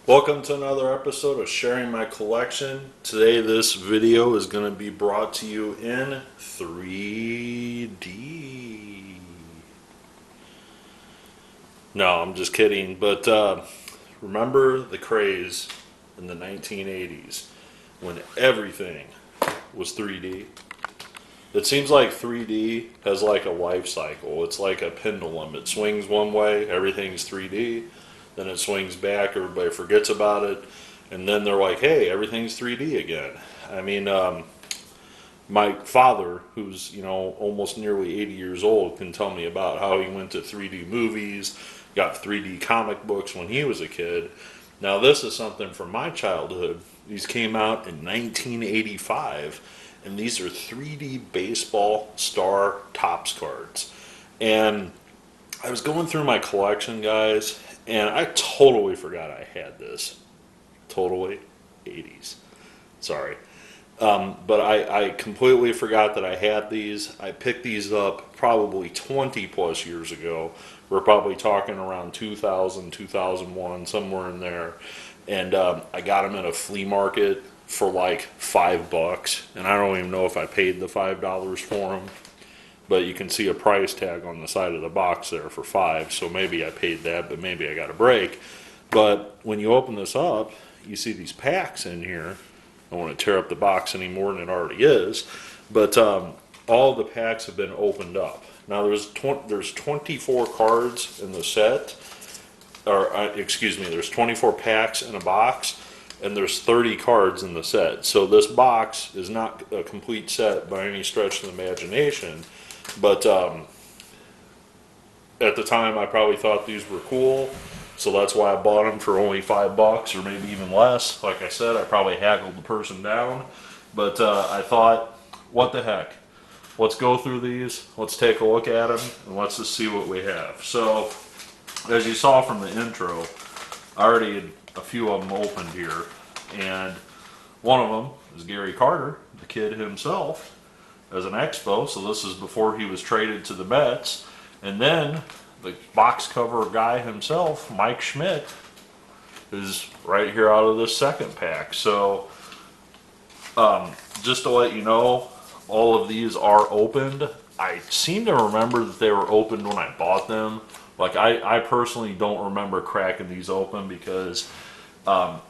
Welcome to another episode of Sharing My Collection. Today this video is going to be brought to you in 3D. No, I'm just kidding, but remember the craze in the 1980s when everything was 3D? It seems like 3D has like a life cycle. It's like a pendulum. It swings one way, everything's 3D. Then it swings back, everybody forgets about it, and then they're like, hey, everything's 3D again. I mean, my father, who's, almost nearly 80 years old, can tell me about how he went to 3D movies, got 3D comic books when he was a kid. Now, this is something from my childhood. These came out in 1985, and these are 3D baseball star Topps cards. And I was going through my collection, guys, and I totally forgot I had this. Totally. 80s. Sorry. But I completely forgot that I had these. I picked these up probably 20 plus years ago. We're probably talking around 2000, 2001, somewhere in there. And I got them at a flea market for like $5. And I don't even know if I paid the $5 for them. But you can see a price tag on the side of the box there for $5, so maybe I paid that, but maybe I got a break. But when you open this up, you see these packs in here. I don't want to tear up the box any more than it already is, but all the packs have been opened up. Now there's 24 cards in the set, or excuse me, there's 24 packs in a box, and there's 30 cards in the set. So this box is not a complete set by any stretch of the imagination. But at the time, I probably thought these were cool, so that's why I bought them for only $5 or maybe even less. Like I said, I probably haggled the person down, but I thought, what the heck? Let's go through these, let's take a look at them, and let's just see what we have. So, as you saw from the intro, I already had a few of them opened here, and one of them is Gary Carter, the kid himself, as an expo. So this is before he was traded to the Mets. And then the box cover guy himself, Mike Schmidt, is right here out of this second pack. So just to let you know, all of these are opened. I seem to remember that they were opened when I bought them. Like I personally don't remember cracking these open because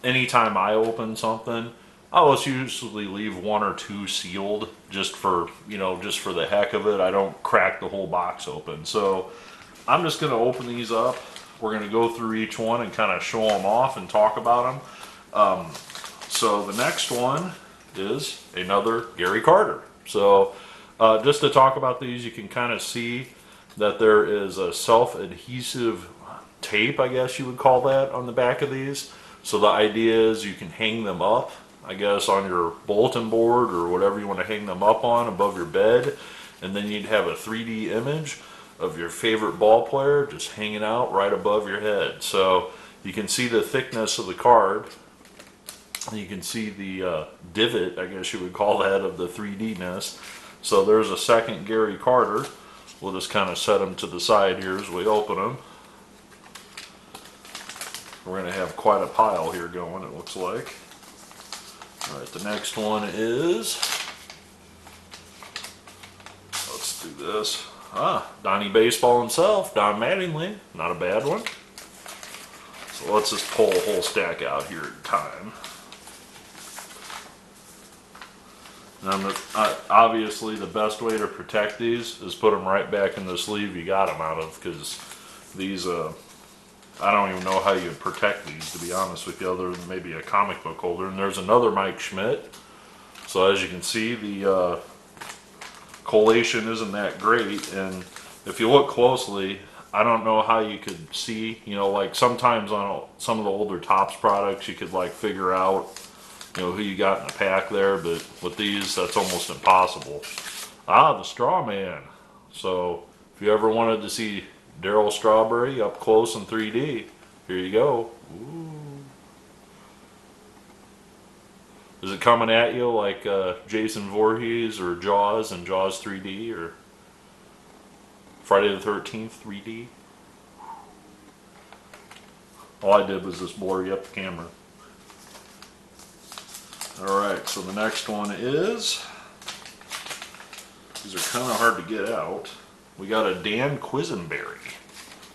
anytime I open something, I always usually leave one or two sealed just for the heck of it. I don't crack the whole box open. So I'm just going to open these up. We're going to go through each one and kind of show them off and talk about them. So the next one is another Gary Carter. So just to talk about these, you can kind of see that there is a self-adhesive tape, I guess you would call that, on the back of these. So the idea is you can hang them up, I guess, on your bulletin board or whatever you want to hang them up on above your bed, and then you'd have a 3D image of your favorite ball player just hanging out right above your head. So you can see the thickness of the card. You can see the divot, I guess you would call that, of the 3D-ness. So there's a second Gary Carter. We'll just kind of set them to the side here as we open them. We're going to have quite a pile here going, it looks like. Alright, the next one is, let's do this. Donnie Baseball himself, Don Mattingly, not a bad one. So let's just pull a whole stack out here at a time. Now, obviously, the best way to protect these is put them right back in the sleeve you got them out of, because these, I don't even know how you would protect these, to be honest with you, other than maybe a comic book holder. And there's another Mike Schmidt. So as you can see, the collation isn't that great. And if you look closely, I don't know how you could see, like sometimes on some of the older Topps products, you could like figure out, who you got in the pack there. But with these, that's almost impossible. The Straw Man. So if you ever wanted to see Darryl Strawberry up close in 3D, here you go. Ooh. Is it coming at you like Jason Voorhees or Jaws and Jaws 3D or Friday the 13th 3D? All I did was just blur you up the camera. Alright, so the next one is, these are kind of hard to get out. We got a Dan Quisenberry.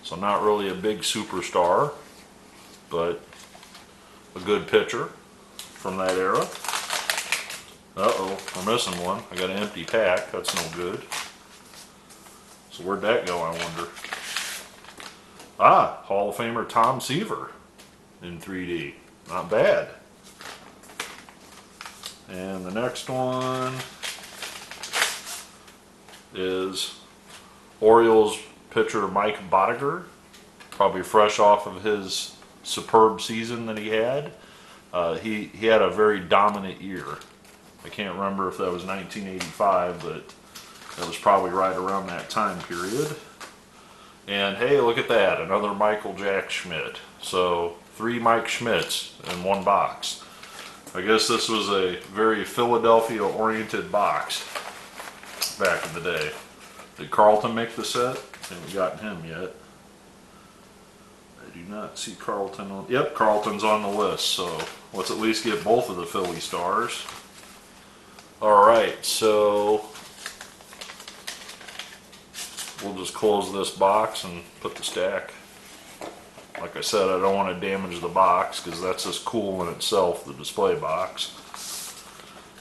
So not really a big superstar, but a good pitcher from that era. Uh-oh, we're missing one. I got an empty pack. That's no good. So where'd that go, I wonder? Ah, Hall of Famer Tom Seaver in 3D. Not bad. And the next one is Orioles pitcher Mike Bottiger. Probably fresh off of his superb season that he had. He had a very dominant year. I can't remember if that was 1985, but that was probably right around that time period. And hey, look at that, another Michael Jack Schmidt. So 3 Mike Schmidts in one box. I guess this was a very Philadelphia-oriented box back in the day. Did Carlton make the set? I haven't gotten him yet. I do not see Carlton on. Yep, Carlton's on the list, so let's at least get both of the Philly stars. Alright, so we'll just close this box and put the stack. Like I said, I don't want to damage the box because that's just cool in itself, the display box.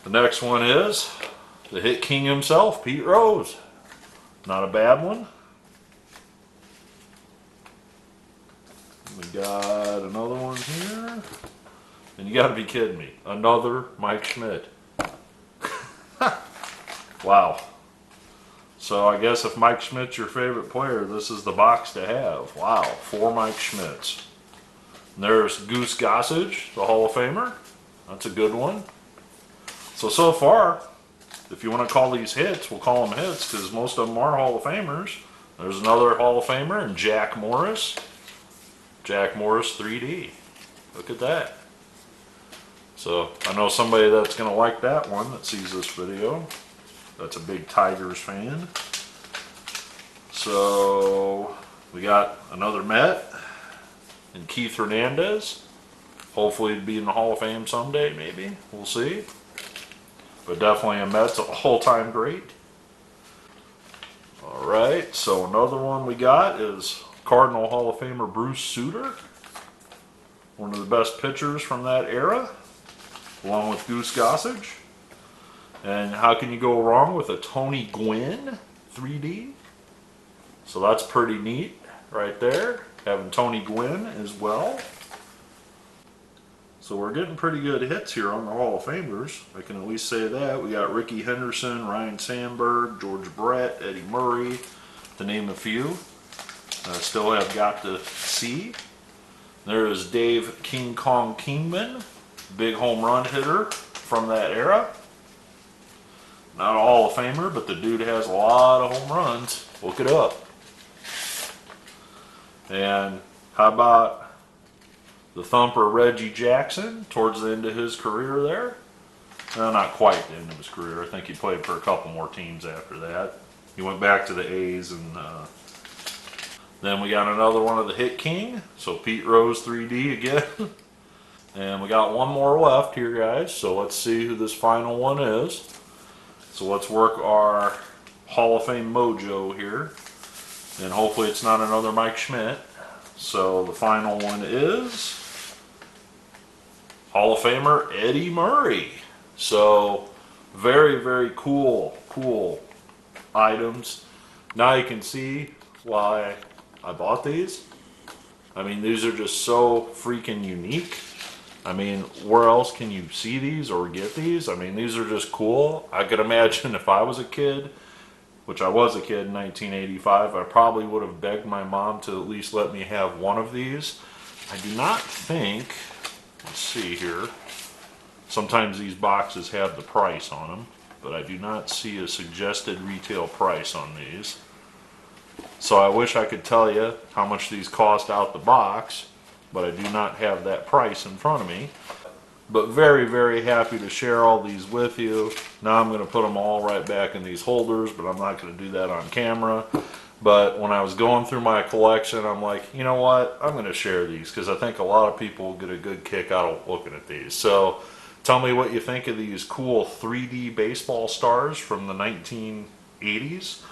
The next one is the Hit King himself, Pete Rose. Not a bad one. We got another one here. And you gotta be kidding me. Another Mike Schmidt. Wow. So I guess if Mike Schmidt's your favorite player, this is the box to have. Wow, 4 Mike Schmidts. And there's Goose Gossage, the Hall of Famer. That's a good one. So far, if you want to call these hits, we'll call them hits because most of them are Hall of Famers. There's another Hall of Famer, and Jack Morris. Jack Morris 3D. Look at that. So I know somebody that's going to like that one that sees this video. That's a big Tigers fan. So we got another Met and Keith Hernandez. Hopefully he'd be in the Hall of Fame someday, maybe. We'll see. But definitely a Mets all-time great. Alright, so another one we got is Cardinal Hall of Famer Bruce Sutter. One of the best pitchers from that era, along with Goose Gossage. And how can you go wrong with a Tony Gwynn 3D? So that's pretty neat right there, having Tony Gwynn as well. So we're getting pretty good hits here on the Hall of Famers. I can at least say that. We got Ricky Henderson, Ryan Sandberg, George Brett, Eddie Murray, to name a few. Still have got to see. There is Dave King Kong Kingman, big home run hitter from that era. Not a Hall of Famer, but the dude has a lot of home runs. Look it up. And how about the thumper Reggie Jackson towards the end of his career there? Well, not quite the end of his career. I think he played for a couple more teams after that. He went back to the A's, and then we got another one of the Hit King. So Pete Rose 3D again. And we got one more left here, guys. So let's see who this final one is. So let's work our Hall of Fame mojo here. And hopefully it's not another Mike Schmidt. So the final one is Hall of Famer Eddie Murray. So very, very cool items. Now you can see why I bought these. I mean, these are just so freaking unique. I mean, where else can you see these or get these? I mean, these are just cool. I could imagine if I was a kid, which I was a kid in 1985, I probably would have begged my mom to at least let me have one of these. I do not think, let's see here, sometimes these boxes have the price on them, but I do not see a suggested retail price on these. So I wish I could tell you how much these cost out the box, but I do not have that price in front of me. But very, very happy to share all these with you. Now I'm going to put them all right back in these holders, but I'm not going to do that on camera. But when I was going through my collection, I'm like, you know what? I'm going to share these because I think a lot of people will get a good kick out of looking at these. So tell me what you think of these cool 3D baseball stars from the 1980s.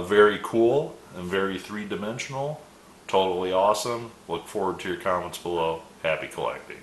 Very cool and very three-dimensional. Totally awesome. Look forward to your comments below. Happy collecting.